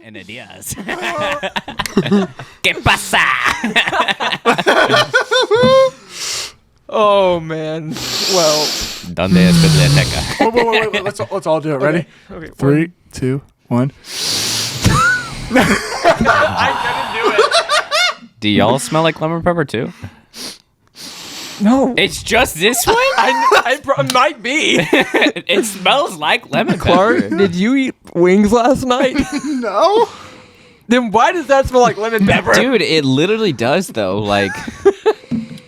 And ideas. ¿Qué pasa? Oh man. Well. ¿Dónde es biblioteca? Wait. Let's all do it. Ready? Okay. 3, 2, 1. I couldn't do it. Do y'all smell like lemon pepper too? No. It's just this one? I might be. It smells like lemon Clarke, pepper. did you eat wings last night? No. Then why does that smell like lemon pepper? Dude, it literally does though. Like,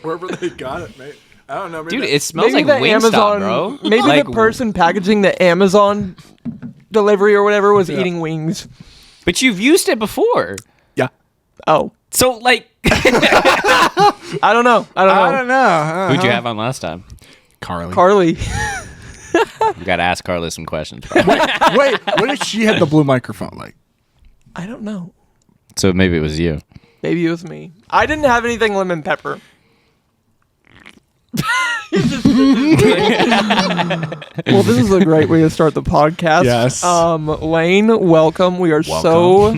Wherever they got it, mate. I don't know. dude, it smells maybe like the Wingstop, Amazon, bro. maybe like, the person packaging the Amazon delivery or whatever was eating wings. But you've used it before. Yeah. Oh. So, like, I don't know. I don't know. who'd you have on last time? Carly. You gotta ask Carly some questions, bro. Wait. What if she had the blue microphone? Like, I don't know. So maybe it was you. Maybe it was me. I didn't have anything lemon pepper. Well, this is a great way to start the podcast. Yes. Layne, welcome. We are so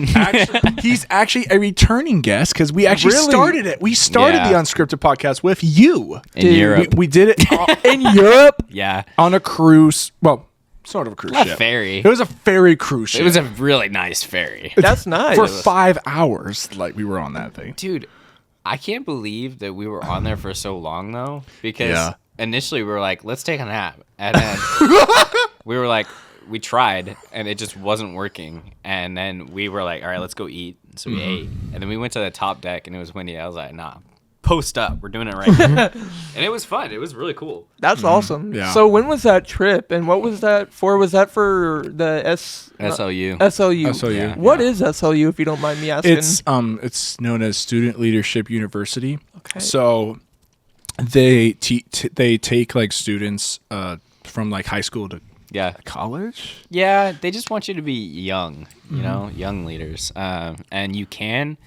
he's actually a returning guest because we actually Really? started it. We started Yeah. the Unscripted podcast with you. In Dude, Europe. We did it in Europe. Yeah. on a cruise. Well, sort of a cruise A ship. ferry. It was a ferry cruise ship. It was a really nice ferry. That's nice. for 5 hours. Like we were on that thing. Dude, I can't believe that we were on there for so long, though, because Yeah. initially we were like, let's take a nap. And then we were like, we tried, and it just wasn't working. And then we were like, all right, let's go eat. So we ate. And then we went to the top deck, and it was windy. I was like, nah, post up. We're doing it right now. And it was fun. It was really cool. That's awesome. Yeah. So when was that trip, and what was that for? Was that for the SLU. SLU? SLU. Yeah. What is SLU, if you don't mind me asking? It's known as Student Leadership University. Okay. So they take like students from like high school to Yeah. college. Yeah, they just want you to be young, you know, young leaders. And you can.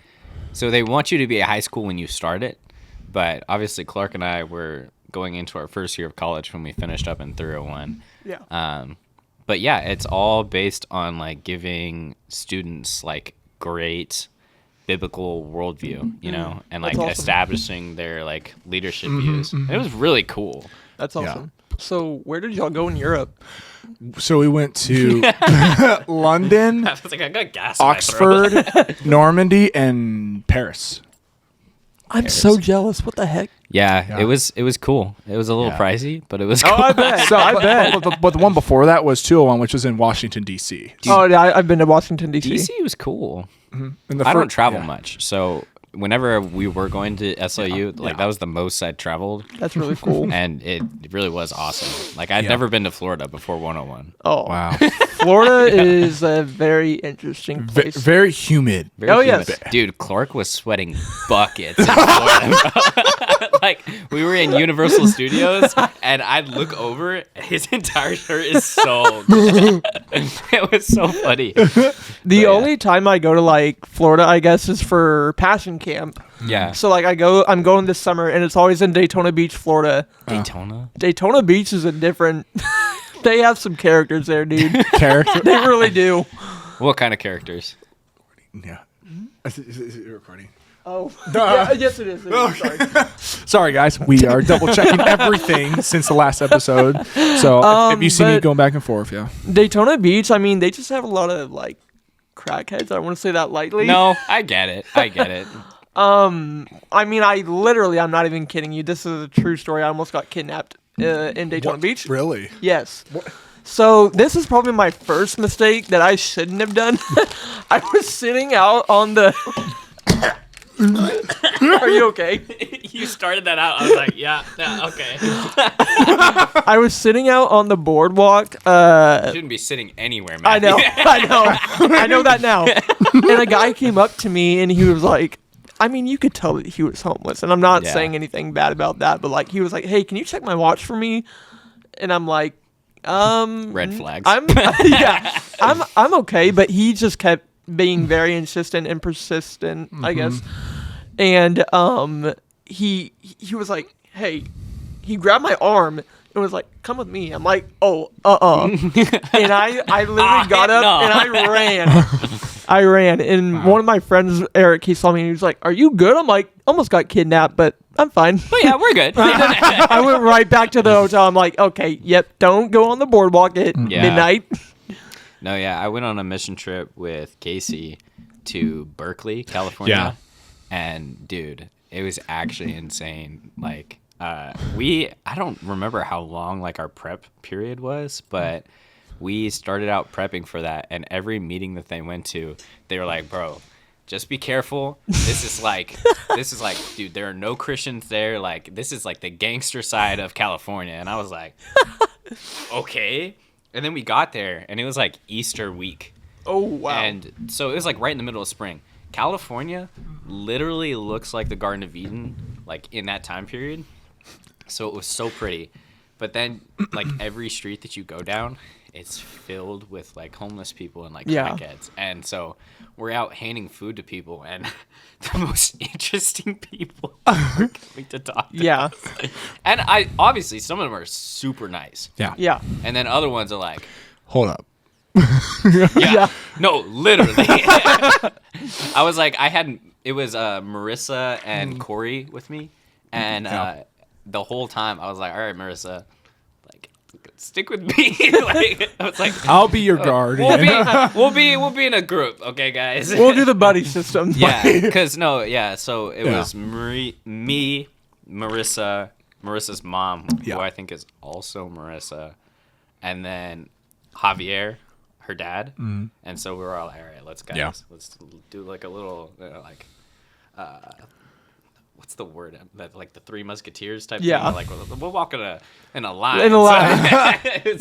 So they want you to be at high school when you start it. But obviously, Clarke and I were going into our first year of college when we finished up in 301. Yeah. But yeah, it's all based on like giving students like great biblical worldview, you know, and like That's awesome. establishing their like leadership views. It was really cool. That's awesome. So where did y'all go in Europe? So we went to London, I was like, I got gas. in my throat. Oxford, Normandy, and Paris. I'm so jealous. What the heck? Yeah, it was cool. It was a little Yeah. pricey, but it was cool. Oh, I bet. So, I bet. But the one before that was 201, which was in Washington, D.C. Oh, yeah, I've been to Washington, D.C. DC was cool. And the I don't fir- travel yeah. much, so whenever we were going to SLU, like that was the most I'd traveled, That's really cool. and it really was awesome. Like I'd never been to Florida before 101. Oh, Wow. Florida is a very interesting place. Very humid. Very Oh, humid. yes. Dude, Clarke was sweating buckets in Florida. Like we were in Universal Studios, and I'd look over, his entire shirt is soaked. It was so funny. The only time I go to like Florida, I guess, is for Passion Camp. Yeah, So like I'm going this summer, and it's always in Daytona Beach, Florida. Daytona. Daytona Beach is a different. They have some characters there, dude. Character. They really do. What kind of characters? Yeah. Is it recording? Oh, yeah, yes, it is. Sorry. Sorry, guys. We are double checking everything since the last episode. So if you see me but- going back and forth, yeah. Daytona Beach. I mean, they just have a lot of like crackheads. I want to say that lightly. No, I get it. I mean, I'm not even kidding you. This is a true story. I almost got kidnapped in Daytona Beach. Really? Yes. So this is probably my first mistake that I shouldn't have done. I was sitting out on the. Are you okay? You started that out. I was like, yeah, okay. I was sitting out on the boardwalk. You shouldn't be sitting anywhere, man. I know. I know that now. And a guy came up to me and he was like, I mean, you could tell that he was homeless. And I'm not Yeah. saying anything bad about that, but like he was like, hey, can you check my watch for me? And I'm like, Red flags. I'm okay, but he just kept being very insistent and persistent, I guess. And he was like, hey, he grabbed my arm and was like, "Come with me." I'm like, "Oh, and I literally got up no. and I ran. And one of my friends, Eric, he saw me and he was like, "Are you good?" I'm like, "Almost got kidnapped, but I'm fine." But yeah, we're good. I went right back to the hotel. I'm like, "Okay, yep, don't go on the boardwalk at midnight." No, yeah, I went on a mission trip with Casey to Berkeley, California. Yeah. And dude, it was actually insane. Like, I don't remember how long like our prep period was, but we started out prepping for that, and every meeting that they went to, they were like, "Bro, just be careful. This is like, dude, there are no Christians there. Like, this is like the gangster side of California." And I was like, okay. And then we got there, and it was like Easter week. Oh, wow. And so it was like right in the middle of spring. California literally looks like the Garden of Eden, like in that time period. So it was so pretty. But then, like, every street that you go down, it's filled with like homeless people and like crackheads. And so we're out handing food to people, and the most interesting people are coming to talk to us. And obviously some of them are super nice. Yeah. And then other ones are like, Hold up. yeah. No, literally. I was like, it was Marissa and Corey with me. And the whole time I was like, all right, Marissa, like, stick with me. Like, I was like, I'll be your guardian. we'll be in a group, okay, guys? We'll do the buddy system. Yeah, because so it was me, Marissa's mom, who I think is also Marissa, and then Javier, her dad. And so we were all like, all right, let's do like a little what's the word that, like, the Three Musketeers type thing? Like, we'll walk in a line.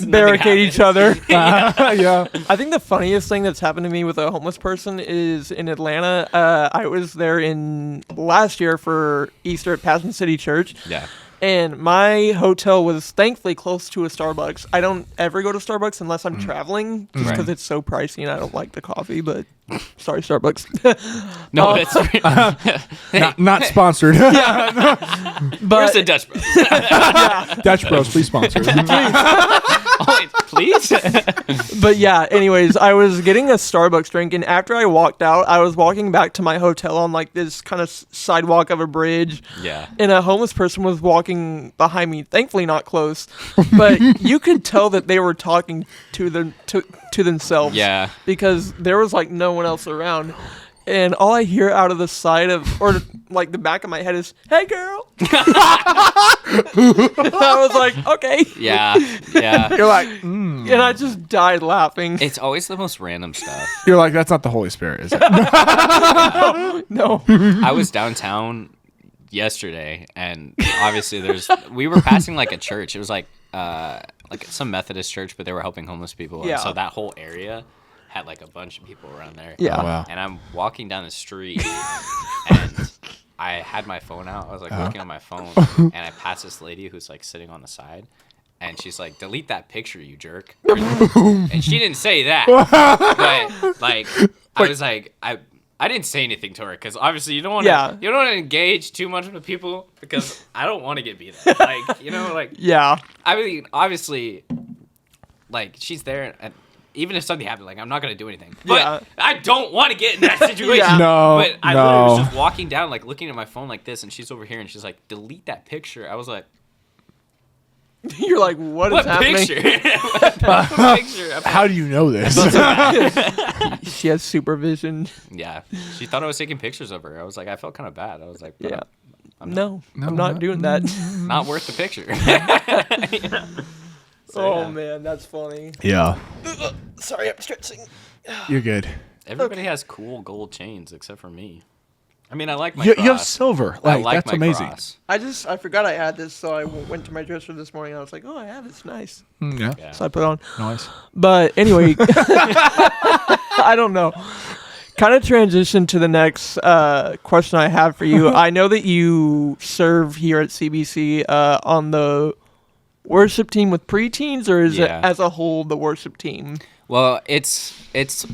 Barricade each other. Yeah. I think the funniest thing that's happened to me with a homeless person is in Atlanta. I was there in last year for Easter at Passion City Church. Yeah. And my hotel was thankfully close to a Starbucks. I don't ever go to Starbucks unless I'm traveling, just because it's so pricey and I don't like the coffee. But sorry, Starbucks. No, that's Not sponsored. But where's the Dutch Bros? Dutch Bros, please sponsor. Please. But yeah, anyways, I was getting a Starbucks drink, and after I walked out, I was walking back to my hotel on like this kind of sidewalk of a bridge. Yeah. And a homeless person was walking behind me, thankfully not close, but you could tell that they were talking to themselves. Yeah. Because there was like no one else around. And all I hear out of the side of, or like the back of my head is, "Hey, girl." I was like, okay. Yeah. You're like, And I just died laughing. It's always the most random stuff. You're like, that's not the Holy Spirit, is it? No. I was downtown yesterday, and obviously we were passing like a church. It was like some Methodist church, but they were helping homeless people. Yeah. And so that whole area had like a bunch of people around there. Yeah. Oh, wow. And I'm walking down the street, and I had my phone out. I was like looking at my phone, and I passed this lady who's like sitting on the side, and she's like, "Delete that picture, you jerk." And she didn't say that, but like I was like, I didn't say anything to her because obviously you don't want to engage too much with people because I don't want to get beat up. Like, Yeah. I mean, obviously, like, she's there, and even if something happened, like, I'm not gonna do anything. But I don't want to get in that situation. Yeah. No, but I literally was just walking down, like, looking at my phone like this, and she's over here, and she's like, "Delete that picture." I was like, You're like, what is happening? Picture? What picture? How do you know this? She has supervision. Yeah, she thought I was taking pictures of her. I was like, I felt kind of bad. I was like, Yeah. I'm not doing that. not worth the picture. Man, that's funny. Yeah. Sorry, I'm stretching. You're good. Everybody has cool gold chains except for me. I mean, I like my You cross. have silver. I Like, like that's my amazing. cross. I forgot I had this, so I went to my dresser this morning and I was like, oh, I have this. Nice. Yeah. Yeah. So I put it on. Nice. But anyway, I don't know. Kind of transition to the next question I have for you. I know that you serve here at CBC on the worship team with preteens, or is it as a whole the worship team? Well, it's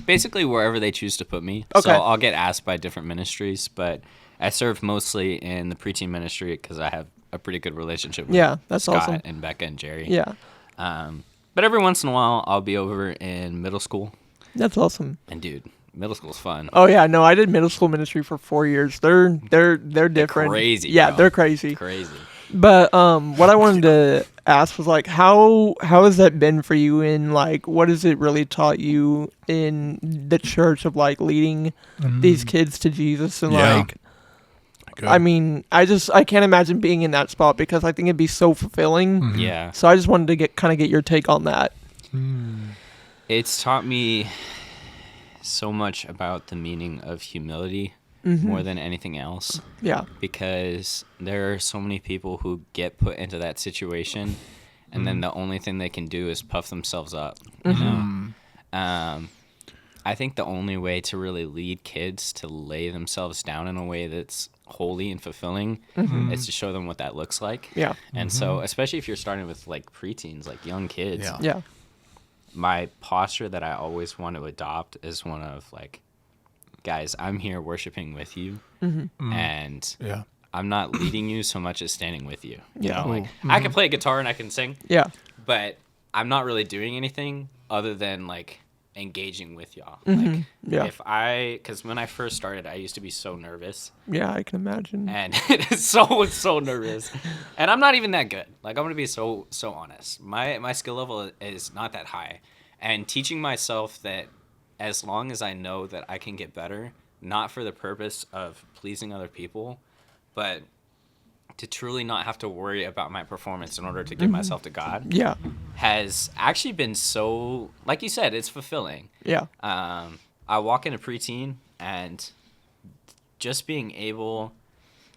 basically wherever they choose to put me. Okay. So I'll get asked by different ministries, but I serve mostly in the preteen ministry because I have a pretty good relationship with that's Scott awesome. and Becca and Jerry. Yeah, But every once in a while, I'll be over in middle school. that's awesome. And dude, middle school's fun. Oh yeah, no, I did middle school ministry for 4 years. They're different. Crazy. Yeah, bro. they're crazy. Crazy. But what I wanted to ask was like, how has that been for you? In like, what has it really taught you in the church of like leading these kids to Jesus and Yeah. like. Good. I mean, I can't imagine being in that spot because I think it'd be so fulfilling. Yeah. So I just wanted to get your take on that. It's taught me so much about the meaning of humility more than anything else, Yeah. because there are so many people who get put into that situation, and then the only thing they can do is puff themselves up. You know? I think the only way to really lead kids to lay themselves down in a way that's holy and fulfilling is to show them what that looks like. Yeah. And so, especially if you're starting with like preteens, like young kids, Yeah. Yeah. my posture that I always want to adopt is one of like, guys, I'm here worshiping with you, and Yeah. I'm not leading you so much as standing with you. You Yeah. know, like I can play a guitar and I can sing, Yeah. but I'm not really doing anything other than like engaging with y'all. Like, Yeah. because when I first started, I used to be so nervous, Yeah, I can imagine. and so nervous, and I'm not even that good. Like, I'm gonna be so honest. My skill level is not that high, and teaching myself that as long as I know that I can get better, not for the purpose of pleasing other people, but to truly not have to worry about my performance in order to give myself to God, Yeah. has actually been so, like you said, it's fulfilling. Yeah. I walk into preteen, and just being able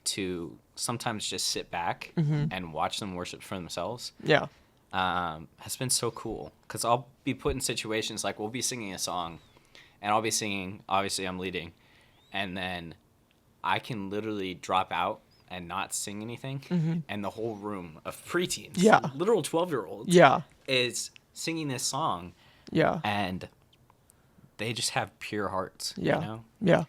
to sometimes just sit back and watch them worship for themselves Yeah. has been so cool. Because I'll be put in situations like we'll be singing a song, and I'll be singing, obviously I'm leading, and then I can literally drop out and not sing anything, and the whole room of preteens, Yeah. literal 12-year-olds, Yeah. is singing this song, Yeah. and they just have pure hearts. Yeah. You know? Yeah.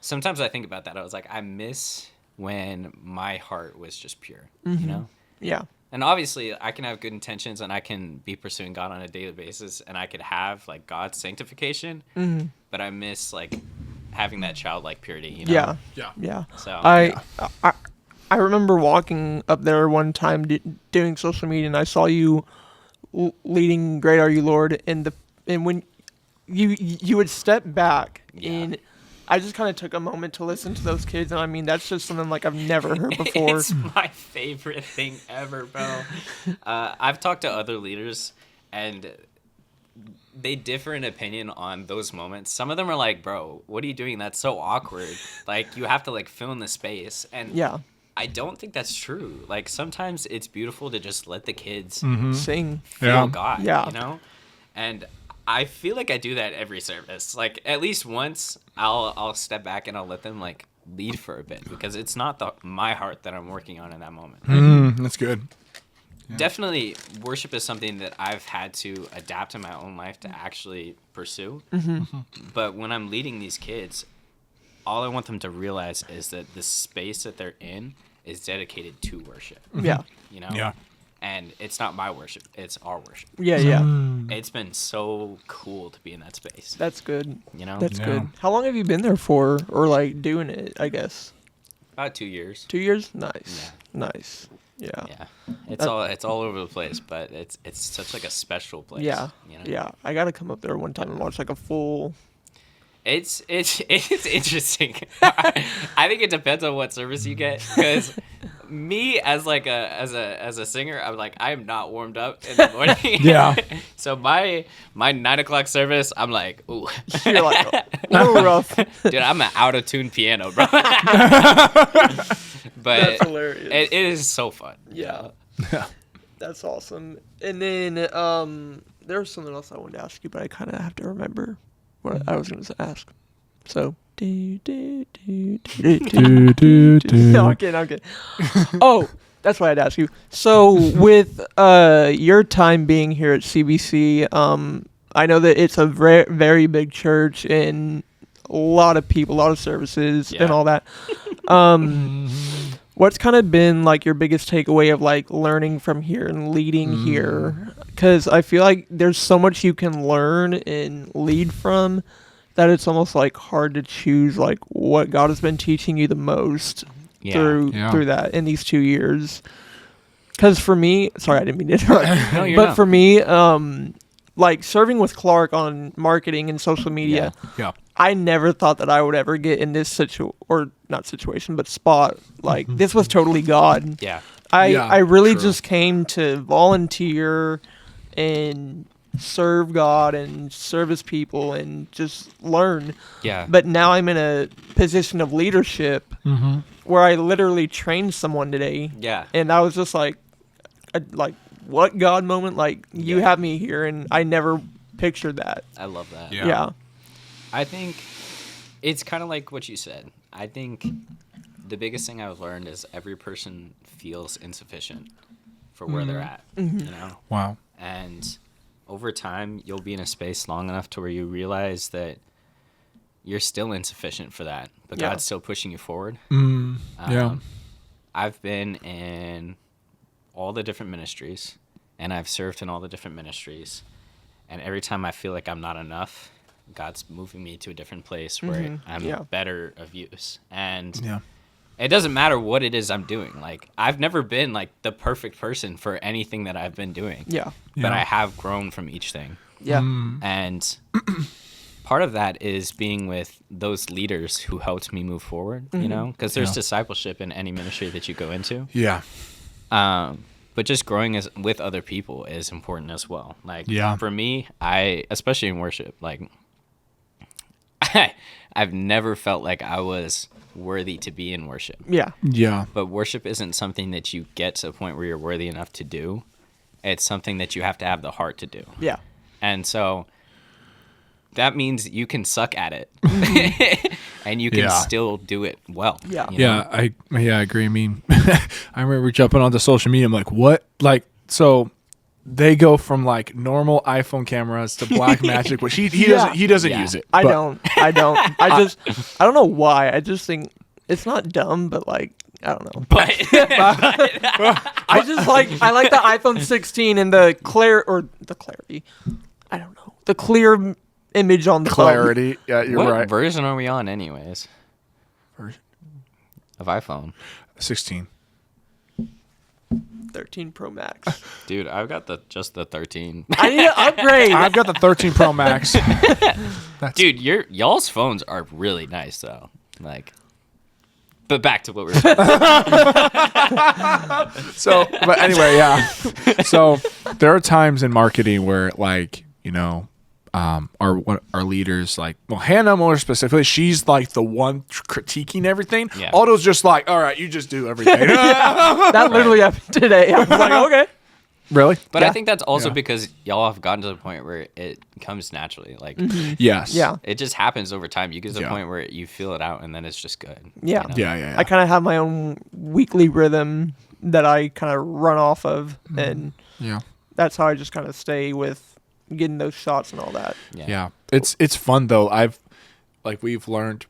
Sometimes I think about that. I was like, I miss when my heart was just pure. You know? Yeah. And obviously, I can have good intentions, and I can be pursuing God on a daily basis, and I could have like God's sanctification. But I miss like having that childlike purity. You know? Yeah. Yeah. Yeah. So I remember walking up there one time doing social media, and I saw you leading "Great Are You, Lord," and when you would step back, Yeah. and I just kind of took a moment to listen to those kids, and I mean that's just something like I've never heard before. It's my favorite thing ever, bro. I've talked to other leaders, and they differ in opinion on those moments. Some of them are like, bro, what are you doing? That's so awkward. Like, you have to like fill in the space. And Yeah. I don't think that's true. Like, sometimes it's beautiful to just let the kids Sing. feel Yeah. God, Yeah. you know? And I feel like I do that every service. Like, at least once I'll step back and I'll let them like lead for a bit, because it's not my heart that I'm working on in that moment. That's good. Definitely, worship is something that I've had to adapt in my own life to actually pursue. But when I'm leading these kids, all I want them to realize is that the space that they're in is dedicated to worship. Yeah. You know? Yeah. And it's not my worship, it's our worship. Yeah. Yeah. It's been so cool to be in that space. That's good. You know? That's Yeah. good. How long have you been there for, or like doing it? I guess About 2 years. 2 years. Nice. Nice. Yeah. Yeah. It's all over the place, but it's such like a special place. Yeah. You know? Yeah. I gotta come up there one time and watch like a full. It's interesting. I think it depends on what service you get, because me as a singer, I'm like, I am not warmed up in the morning. Yeah. So my 9:00 service, I'm like, ooh. You're like, oh, rough. Dude, I'm an out of tune piano, bro. But That's hilarious. it is so fun. Yeah. Yeah. That's awesome. And then there was something else I wanted to ask you, but I kind of have to remember what I was going to ask. So. No, I'm kidding. Oh, that's what I'd ask you. So with your time being here at CBC, I know that it's a very, very big church and a lot of people, a lot of services and Yeah. all that. What's kind of been like your biggest takeaway of like learning from here and leading here? Because I feel like there's so much you can learn and lead from that it's almost like hard to choose like what God has been teaching you the most through that in these 2 years. Because for me, sorry, I didn't mean to interrupt. No, but for me, like serving with Clarke on marketing and social media, I never thought that I would ever get in this spot. Like this was totally God. Yeah. I really just came to volunteer and serve God and service people and just learn. Yeah. But now I'm in a position of leadership where I literally trained someone today. Yeah. And I was just like what God moment? Like you have me here, and I never pictured that. I love that. Yeah. I think it's kind of like what you said. I think the biggest thing I've learned is every person feels insufficient for where they're at, you know? Wow. And over time, you'll be in a space long enough to where you realize that you're still insufficient for that, but God's still pushing you forward. I've been in all the different ministries, and I've served in all the different ministries. And every time I feel like I'm not enough, God's moving me to a different place where I'm better of use. And it doesn't matter what it is I'm doing. Like, I've never been like the perfect person for anything that I've been doing. But I have grown from each thing. And part of that is being with those leaders who helped me move forward, you know, because there's discipleship in any ministry that you go into. But just growing with other people is important as well. Like for me, especially in worship, like I've never felt like I was worthy to be in worship. But worship isn't something that you get to a point where you're worthy enough to do. It's something that you have to have the heart to do. And so that means you can suck at it and you can still do it well. You know? I agree. I mean, I remember jumping onto social media. I'm like, what? Like, so they go from like normal iPhone cameras to Black Magic, which he doesn't use it. I don't. I don't know why. I just think it's not dumb, but like, I don't know. But I like the iPhone 16 and the clarity. I don't know. The clear image on the clarity. phone. Yeah, you're what right. version are we on anyways? Version of iPhone? 16. 13 Pro Max. Dude, I've got just the 13. I need to upgrade. I've got the 13 Pro Max. Dude, y'all's phones are really nice though. Like, but back to what we were talking about. But anyway, So there are times in marketing where, like, you know, our leaders, like, well, Hannah more specifically, she's like the one critiquing everything. Otto's just like, all right, you just do everything. That literally happened today. I was like, okay. Really? But I think that's also because y'all have gotten to the point where it comes naturally. Like, yes. Yeah. It just happens over time. You get to the point where you feel it out and then it's just good. Yeah. You know? Yeah. I kind of have my own weekly rhythm that I kind of run off of. And that's how I just kind of stay with getting those shots and all that. Yeah. It's fun though. We've learned,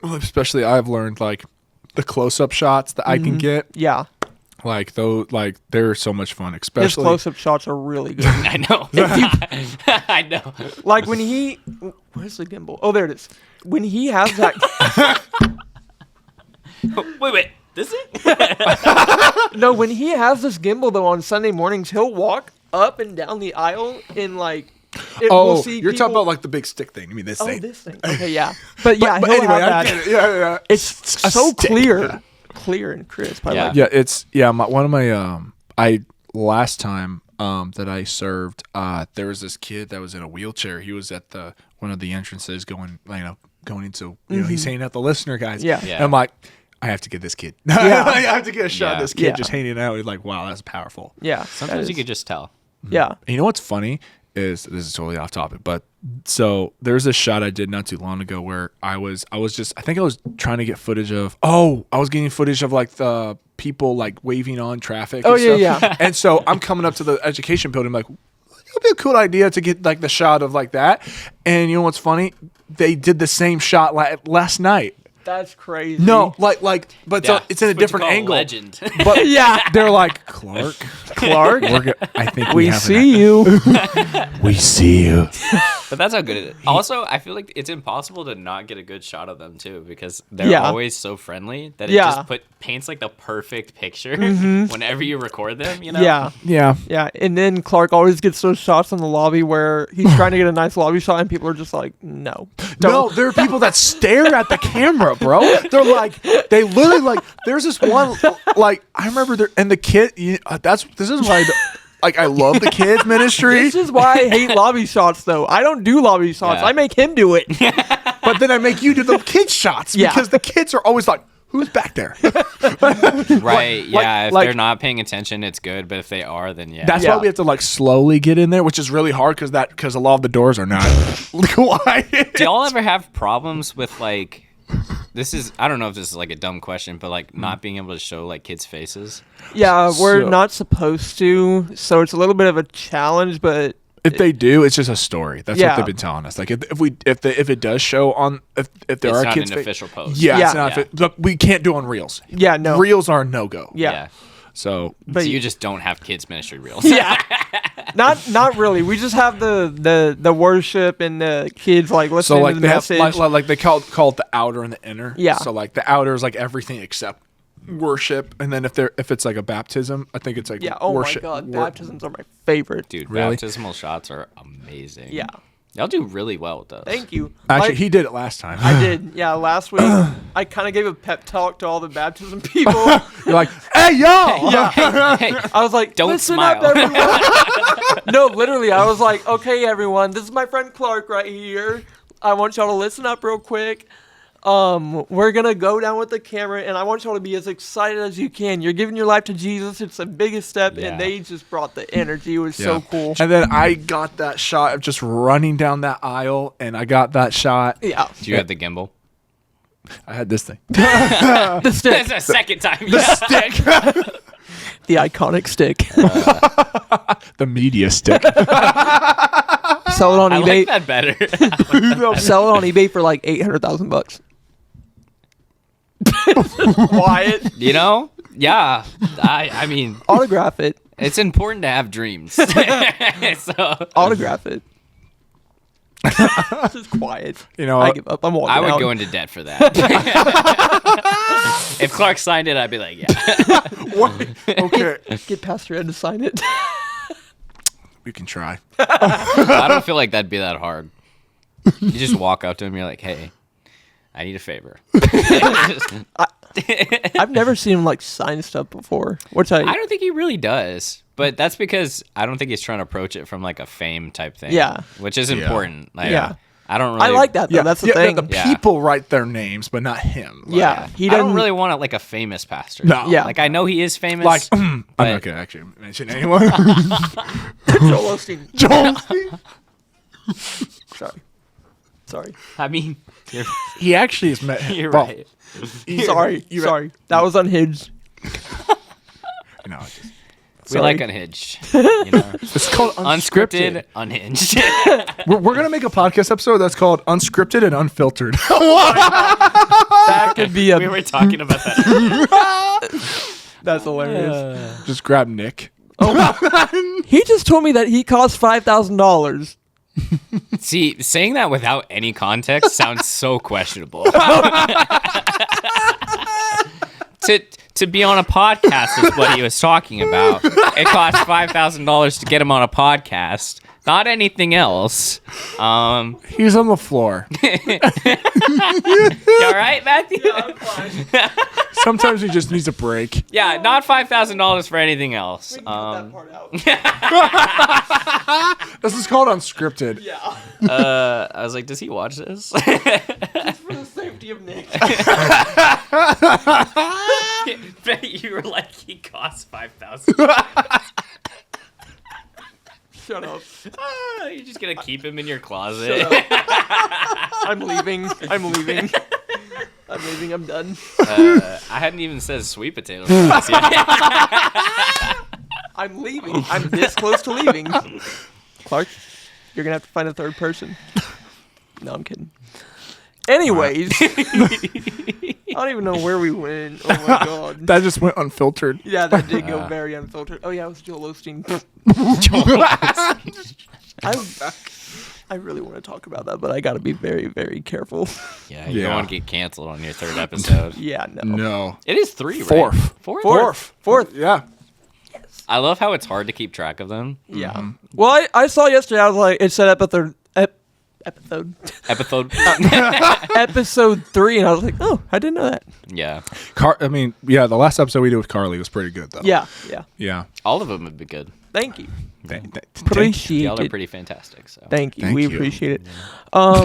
especially I've learned like the close-up shots that I can get. Yeah. Like they're so much fun, especially his close-up shots are really good. I know. I know. Like when where's the gimbal? Oh, there it is. When he has that. Wait. This is? No, when he has this gimbal though on Sunday mornings, he'll walk up and down the aisle in like. We'll see you're talking about like the big stick thing. I mean this thing. Oh, this thing. Okay, yeah. But yeah, but he'll anyway, have I that. get it. Yeah. It's so stick. clear. Clear and crisp. I like One of my last time that I served, there was this kid that was in a wheelchair. He was at one of the entrances going into he's hanging out the listener guys. Yeah. And I'm like, I have to get this kid. I have to get a shot of this kid just hanging out. He's like, wow, that's powerful. Yeah. Sometimes you could just tell. Yeah. And you know what's funny is, this is totally off topic, but so there's a shot I did not too long ago where I was trying to get footage of like the people like waving on traffic. Oh, and stuff. yeah. And so I'm coming up to the education building like, it'll be a cool idea to get like the shot of like that. And you know what's funny? They did the same shot last night. That's crazy. No, but Yeah, it's in a that's what you different call angle. Legend. But Yeah. they're like, Clarke, I think We have see you. We see you. But that's how good it is. Also, I feel like it's impossible to not get a good shot of them too, because they're Yeah. always so friendly that it Yeah. just paints like the perfect picture whenever you record them. You know? Yeah. Yeah. Yeah. And then Clarke always gets those shots in the lobby where he's trying to get a nice lobby shot and people are just like, no. No, there are people that stare at the camera, bro. They're like, they literally like. There's this one, like I remember there, and the kid. This is why, I love the kids ministry. This is why I hate lobby shots, though. I don't do lobby shots. Yeah. I make him do it. But then I make you do the kids shots Yeah. because the kids are always like, "Who's back there?" Right. Yeah. If like- they're not paying attention, it's good. But if they are, then yeah. That's Yeah. why we have to slowly get in there, which is really hard because a lot of the doors are not quiet. Do y'all ever have problems with this is, I don't know if this is a dumb question, but not being able to show kids' faces? Yeah, we're So- not supposed to, so it's a little bit of a challenge, but If they do, it's just a story. That's Yeah. what they've been telling us. If it does show on if there It's are not kids an official post. Yeah, Yeah. it's not. Yeah. Look, we can't do on reels. yeah, no. Reels are a no go. Yeah. So But So you just don't have kids ministry reels. yeah. Not really. We just have the worship and the kids listening so to the they have message. like they call it the outer and the inner. Yeah. So the outer is everything except worship, and then if it's a baptism, I think it's yeah, oh worship. my god, baptisms are my favorite. Dude, Really? baptismal shots are amazing. Yeah. Y'all do really well with those. Thank you. Actually, he did it last time. I did. Yeah, last week I kind of gave a pep talk to all the baptism people. You're like, hey y'all. Yeah. Hey, I was like, Don't listen smile." up, everyone. No, literally, I was like, okay, everyone, this is my friend Clarke right here. I want y'all to listen up real quick. We're gonna go down with the camera, and I want y'all to be as excited as you can. You're giving your life to Jesus. It's the biggest step, Yeah. and they just brought the energy. It was so cool. And then I got that shot of just running down that aisle, and I got that shot. Yeah, Do you have the gimbal? I had this thing. the stick, That's the second time. Stick. the iconic stick. The media stick. Sell it on I eBay. like that better. Sell it on eBay for like $800,000. Wyatt, You know? Yeah. I mean, autograph it. it's important to have dreams. So Autograph it. Just quiet. You know, I give up. I'm walking I would out. go into debt for that. If Clarke signed it, I'd be like, yeah. what? Okay, Get Pastor Ed to sign it. we can try. I don't feel like that'd be that hard. You just walk up to him, you're like, hey, I need a favor. I've never seen him sign stuff before. Which I don't think he really does. But that's because I don't think he's trying to approach it from a fame type thing. Yeah. Which is important. Yeah. I don't really. I like that though. That's the thing. The Yeah. people write their names, but not him. yeah, he I doesn't don't really want a famous pastor. No. Yeah. I know he is famous. I'm but- not gonna actually mention anyone. Joel Osteen. Joel. Sorry. I mean, He actually has met him. you're Well, right. Sorry. you're Sorry. That was unhinged. No, it's just- We Sorry. like Unhinged. You know? it's called Unscripted, Unhinged. We're gonna make a podcast episode that's called Unscripted and Unfiltered. That could be we were talking about that. That's hilarious. Just grab Nick. He just told me that he cost $5,000. See, saying that without any context sounds so questionable. To be on a podcast is what he was talking about. It cost $5,000 to get him on a podcast, not anything else. He's on the floor. You all right, Matthew? Sometimes he just needs a break. Yeah, not $5,000 for anything else. that part out. This is called Unscripted. Yeah. I was like, does he watch this? For the safety of Nick. You were like, he costs $5,000. Shut up. You're just gonna keep him in your closet. Shut up. I'm leaving. I'm leaving. I'm leaving. I'm done. I hadn't even said sweet potato fries yet. I'm leaving. I'm this close to leaving. Clarke, you're gonna have to find a third person. No, I'm kidding. Anyways, I don't even know where we went. Oh my god. That just went unfiltered. Yeah, that did go very unfiltered. Oh yeah, it was Joel Osteen. I really want to talk about that, but I got to be very, very careful. Yeah, you don't want to get canceled on your third episode. Yeah, no. No. It is 3, right? Fourth. Yeah. I love how it's hard to keep track of them. Yeah. Well, I saw yesterday. I was like, it said episode Episode. episode 3, and I was like, oh, I didn't know that. Yeah. The last episode we did with Carly was pretty good, though. Yeah. Yeah. All of them would be good. Thank you. Appreciate Y'all are it. pretty fantastic. So. Thank you. Thank We you. appreciate it. I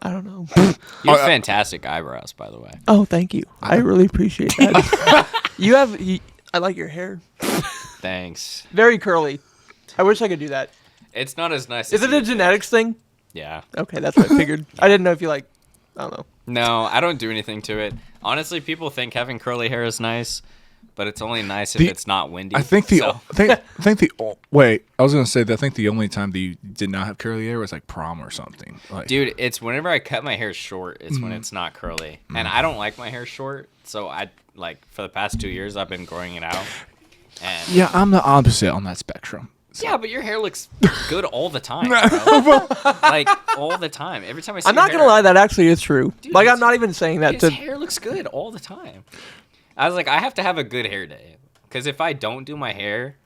don't know. You have fantastic eyebrows, by the way. Oh, thank you. I really appreciate that. I like your hair. Thanks. Very curly. I wish I could do that. It's not as nice Is as it a genetics thing? Yeah. Okay, that's what I figured. I didn't know if you I don't know. No, I don't do anything to it. Honestly, people think having curly hair is nice, but it's only nice if it's not windy. I think I was gonna say that I think the only time that you did not have curly hair was like prom or something. Like, dude, it's whenever I cut my hair short, it's when it's not curly, and I don't like my hair short. So I for the past 2 years I've been growing it out. And yeah, I'm the opposite on that spectrum. yeah, but your hair looks good all the time, bro. Like all the time. Every time I see I'm not your gonna lie, that actually is true. Dude, I'm not even saying that his to. hair looks good all the time. I was like, I have to have a good hair day, because if I don't do my hair,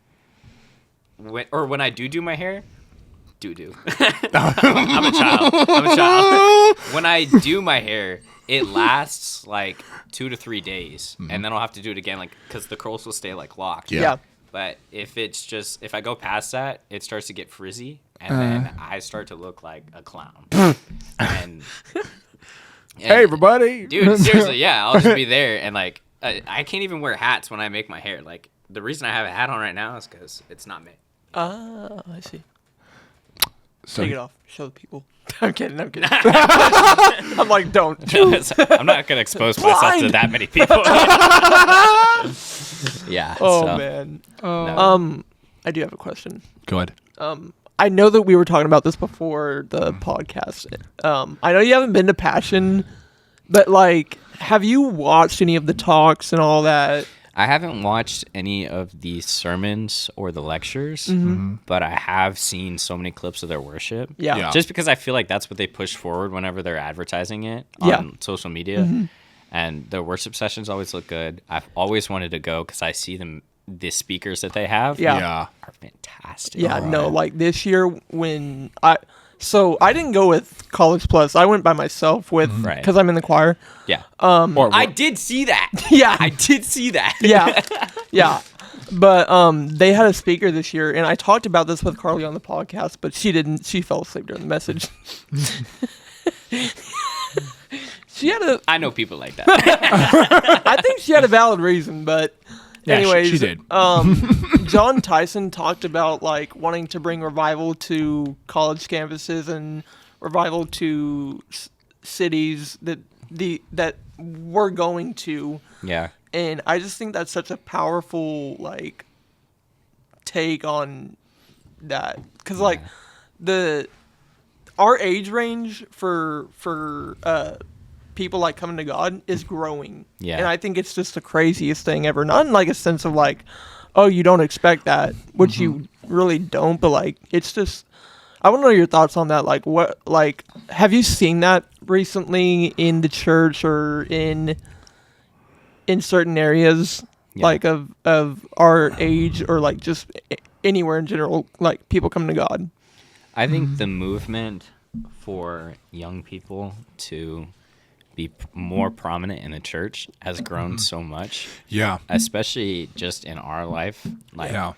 when I do my hair, I'm a child. When I do my hair, it lasts like 2 to 3 days, and then I'll have to do it again, because the curls will stay locked. Yeah. But if I go past that, it starts to get frizzy, and then I start to look like a clown. and Hey, everybody. dude, seriously, yeah, I'll just be there, and I can't even wear hats when I make my hair. The reason I have a hat on right now is because it's not me. Ah, I see. So, Take it off. Show the people. I'm kidding. I'm like, don't. I'm not gonna expose myself to that many people. Yeah. Oh so, man. no. I do have a question. go ahead. I know that we were talking about this before the podcast. I know you haven't been to Passion, but have you watched any of the talks and all that? I haven't watched any of the sermons or the lectures, but I have seen so many clips of their worship. Yeah. Just because I feel like that's what they push forward whenever they're advertising it on social media. And their worship sessions always look good. I've always wanted to go because I see the speakers that they have Yeah. are fantastic. Yeah, no, this year when I didn't go with College Plus. I went by myself because I'm in the choir. Yeah. Or I did see that. Yeah. I did see that. Yeah. Yeah. But they had a speaker this year, and I talked about this with Carly on the podcast, but she didn't. She fell asleep during the message. I know people like that. I think she had a valid reason, but Yeah, anyways, she did. John Tyson talked about wanting to bring revival to college campuses and revival to cities that we're going to. Yeah. And I just think that's such a powerful take on that, because our age range for people coming to God is growing. Yeah. And I think it's just the craziest thing ever. Not in a sense of oh, you don't expect that, which you really don't, but it's just, I want to know your thoughts on that. Have you seen that recently in the church or in certain areas of our age, or just anywhere in general, people coming to God? I think the movement for young people to be more prominent in the church has grown so much. Yeah. Especially just in our life. Yeah.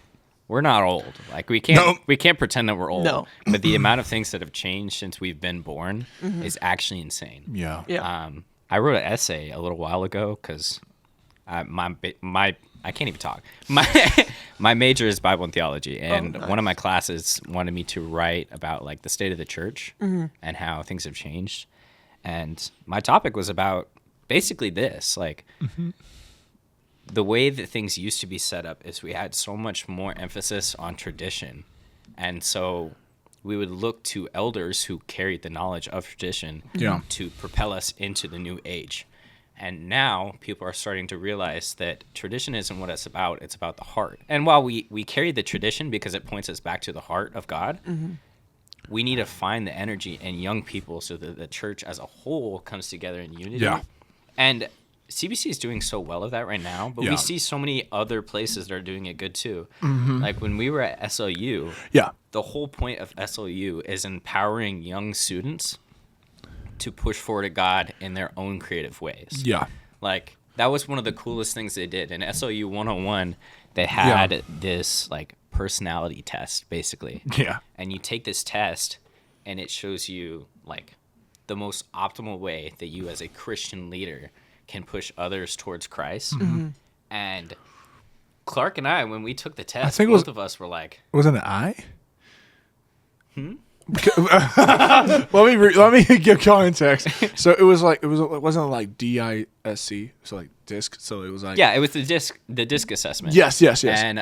We're not old. We can't pretend that we're old. No. But the amount of things that have changed since we've been born is actually insane. Yeah. Yeah. I wrote an essay a little while ago because I can't even talk. My major is Bible and theology, and nice. one of my classes wanted me to write about the state of the church and how things have changed. And my topic was about basically this, the way that things used to be set up is we had so much more emphasis on tradition. And so we would look to elders who carried the knowledge of tradition to propel us into the new age. And now people are starting to realize that tradition isn't what it's about the heart. And while we carry the tradition because it points us back to the heart of God, we need to find the energy in young people so that the church as a whole comes together in unity. Yeah. And CBC is doing so well of that right now, but we see so many other places that are doing it good too. Like when we were at SLU, the whole point of SLU is empowering young students to push forward to God in their own creative ways. Yeah. Like that was one of the coolest things they did. In SLU 101, they had this like personality test basically. Yeah. And you take this test and it shows you like the most optimal way that you as a Christian leader can push others towards Christ. And Clarke and I, when we took the test, both of us were like, was it an I? let me give context. So it wasn't like DISC, so like disc. So it was like it was the disc assessment. Yes. And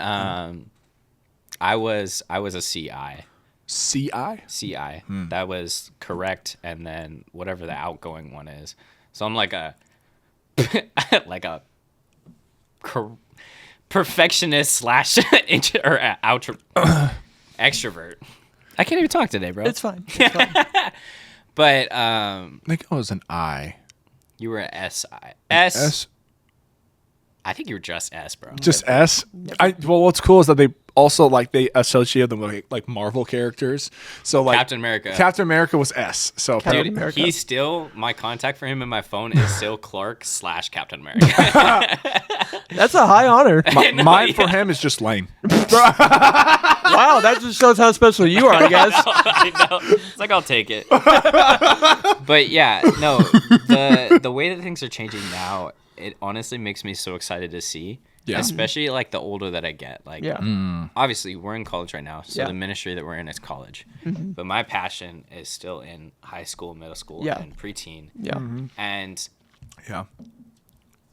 I was a CI. CI. That was correct, and then whatever the outgoing one is. So I'm like a perfectionist / extrovert. I can't even talk today, bro. It's fine. But I think I was an I. You were an SI. S. I think you were just S, bro. Just S. Well, what's cool is that they also like they associate them with like Marvel characters. So like Captain America. Captain America was S. So dude, he's still my contact for him in my phone is still Clarke / Captain America. That's a high honor. Mine for him is just Layne. Wow, that just shows how special you are, I guess. I know. It's like I'll take it. But yeah, no, the way that things are changing now, it honestly makes me so excited to see. Yeah. Especially like the older that I get. Like obviously we're in college right now, so the ministry that we're in is college. But my passion is still in high school, middle school, and preteen. Yeah. And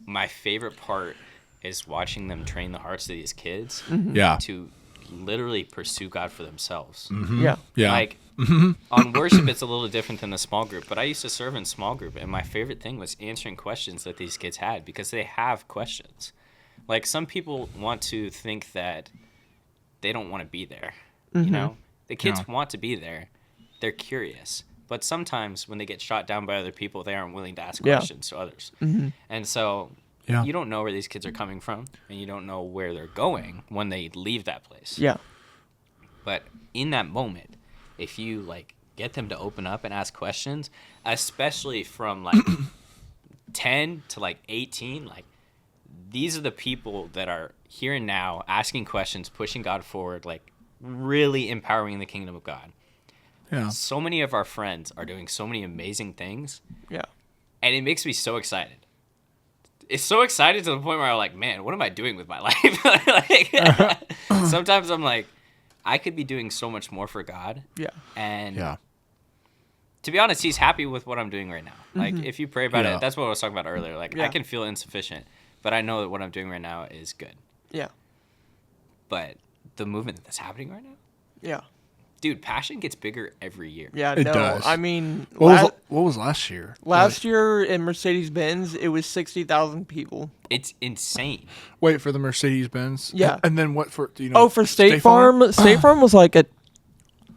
my favorite part is watching them train the hearts of these kids to literally pursue God for themselves. Like on worship it's a little different than the small group, but I used to serve in small group, and my favorite thing was answering questions that these kids had, because they have questions. Like some people want to think that they don't want to be there. You know, the kids want to be there. They're curious, but sometimes when they get shot down by other people, they aren't willing to ask questions to others. And so you don't know where these kids are coming from, and you don't know where they're going when they leave that place. But in that moment, if you like get them to open up and ask questions, especially from like 10 to like 18, like these are the people that are here and now asking questions, pushing God forward, like really empowering the kingdom of God. So many of our friends are doing so many amazing things. And it makes me so excited. It's so excited to the point where I'm like, man, what am I doing with my life? Like, sometimes I'm like, I could be doing so much more for God. And to be honest, he's happy with what I'm doing right now. Like, if you pray about it, that's what I was talking about earlier. Like, I can feel insufficient, but I know that what I'm doing right now is good. But the movement that's happening right now? Dude, Passion gets bigger every year. It does. I mean, what was last year? Last year in Mercedes-Benz, it was 60,000 people. It's insane. Wait, for the Mercedes-Benz? Yeah. And then what for, do you know? Oh, for State Farm? State Farm was like at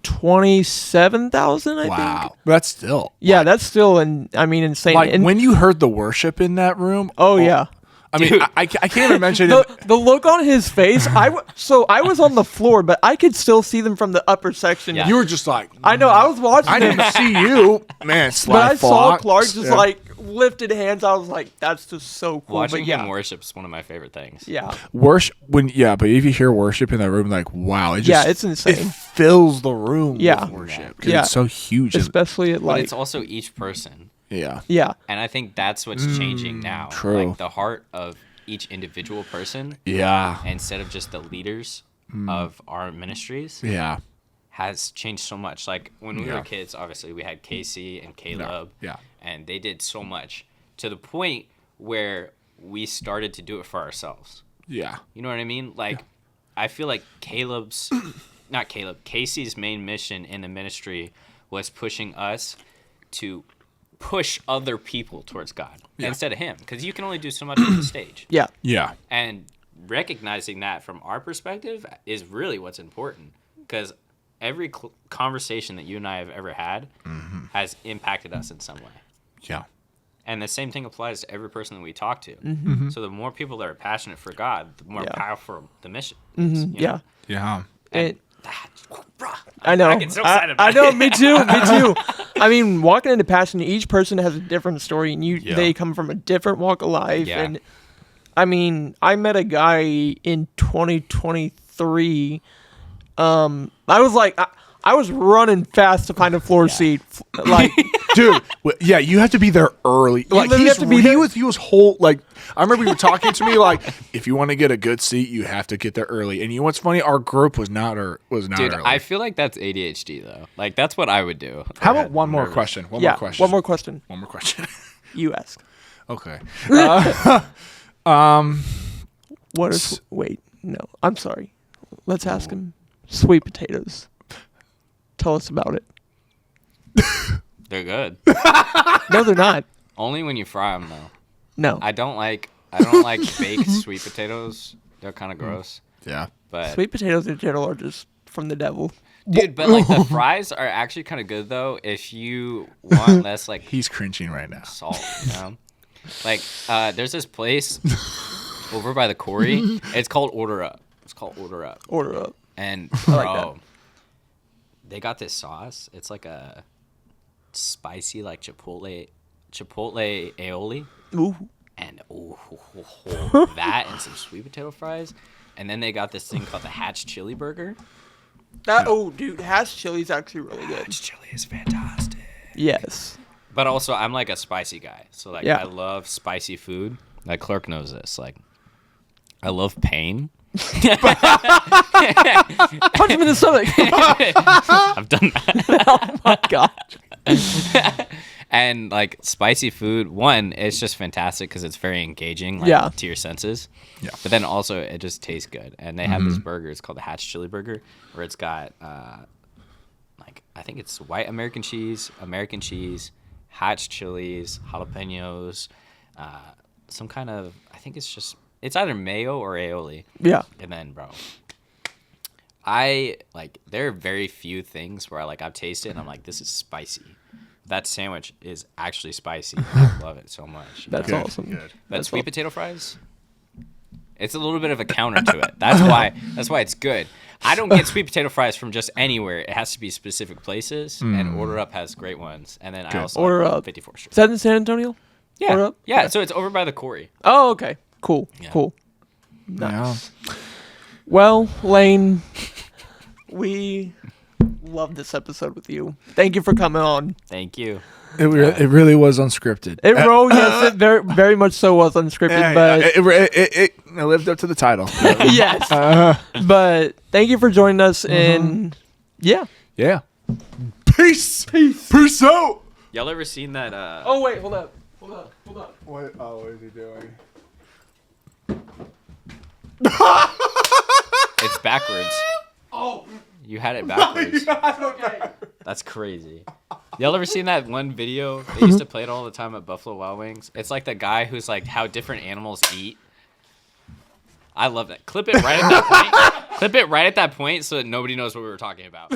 27,000, I think. Wow. That's still. Yeah, that's still, insane. Like, when you heard the worship in that room. Yeah. I mean, I can't even mention it. The look on his face. I was on the floor, but I could still see them from the upper section. You were just like, I know. I was watching. I didn't see you, man. But I saw Clarke just like lifted hands. I was like, that's just so cool. Watching him worship is one of my favorite things. Worship but if you hear worship in that room, like, wow, it just it's insane. It fills the room with worship because it's so huge, especially at like. But it's also each person. Yeah. And I think that's what's changing now. True. Like the heart of each individual person. Instead of just the leaders of our ministries. Has changed so much. Like when we were kids, obviously we had Casey and Caleb. And they did so much to the point where we started to do it for ourselves. You know what I mean? Like I feel like Caleb's not Caleb, Casey's main mission in the ministry was pushing us to push other people towards God instead of him, because you can only do so much on the stage. Yeah. Yeah. And recognizing that from our perspective is really what's important, because every conversation that you and I have ever had has impacted us in some way. Yeah. And the same thing applies to every person that we talk to. So the more people that are passionate for God, the more powerful the mission is. You know? Yeah. And I know. I get so excited about I know. it. Me too. Me too. I mean, walking into passion, each person has a different story, and they come from a different walk of life. Yeah. And I mean, I met a guy in 2023. I was like, I was running fast to find a floor seat. Like, Dude, yeah, you have to be there early. Like literally have to be there. he was whole. Like I remember you were talking to me like, if you want to get a good seat, you have to get there early. And you know what's funny? Our group was not Dude, early. I feel like that's ADHD though. Like that's what I would do. How about one more question? One more question. One more question. One more question. You ask. Okay. What is? Wait, no. I'm sorry. Let's ask him. Sweet potatoes. Tell us about it. They're good. No, they're not. Only when you fry them though. No. I don't like baked sweet potatoes. They're kind of gross. Yeah. But Sweet potatoes in general are just from the devil. dude, but like the fries are actually kind of good though if you want less like He's cringing right now. salt, you know? Like there's this place over by the quarry. It's called Order Up. It's called Order Up. Order up. And like bro, they got this sauce. It's like a spicy like chipotle aioli. Ooh. And that and some sweet potato fries. And then they got this thing called the Hatch Chili Burger. Dude, hash chili is actually really good. Hatch Chili is fantastic. Yes. But also, I'm like a spicy guy. So like, Yeah. I love spicy food. Like Clarke knows this. Like, I love pain. Punch him in the stomach. I've done that. Oh my god. And like spicy food, one, it's just fantastic because it's very engaging, like, to your senses. Yeah. But then also it just tastes good. And they have this burger. It's called the Hatch Chili Burger, where it's got like I think it's white American cheese, Hatch chilies, jalapenos, some kind of it's either mayo or aioli. Yeah. And then, bro, there are very few things where I've tasted and I'm like, this is spicy. That sandwich is actually spicy. I love it so much. That's Good, awesome. good. But sweet potato fries, it's a little bit of a counter to it. That's why it's good. I don't get sweet potato fries from just anywhere. It has to be specific places, and Order Up has great ones. And then I also Order like Up. 54th Street. Is that in San Antonio? Yeah. Order Up? Yeah, so it's over by the quarry. Oh, okay. Cool. Yeah. Cool. Yeah. Well, Layne, we love this episode with you. Thank you for coming on. Thank you. It really was unscripted. Yes, it very, very much so was unscripted, but it lived up to the title. yes. But thank you for joining us, and yeah. Peace out. Y'all ever seen that? Oh wait, hold up. What is he doing? It's backwards. Oh. You had it backwards. That's crazy. Y'all ever seen that one video? They used to play it all the time at Buffalo Wild Wings. It's like the guy who's like how different animals eat. I love that. Clip it right at that point. Clip it right at that point so that nobody knows what we were talking about.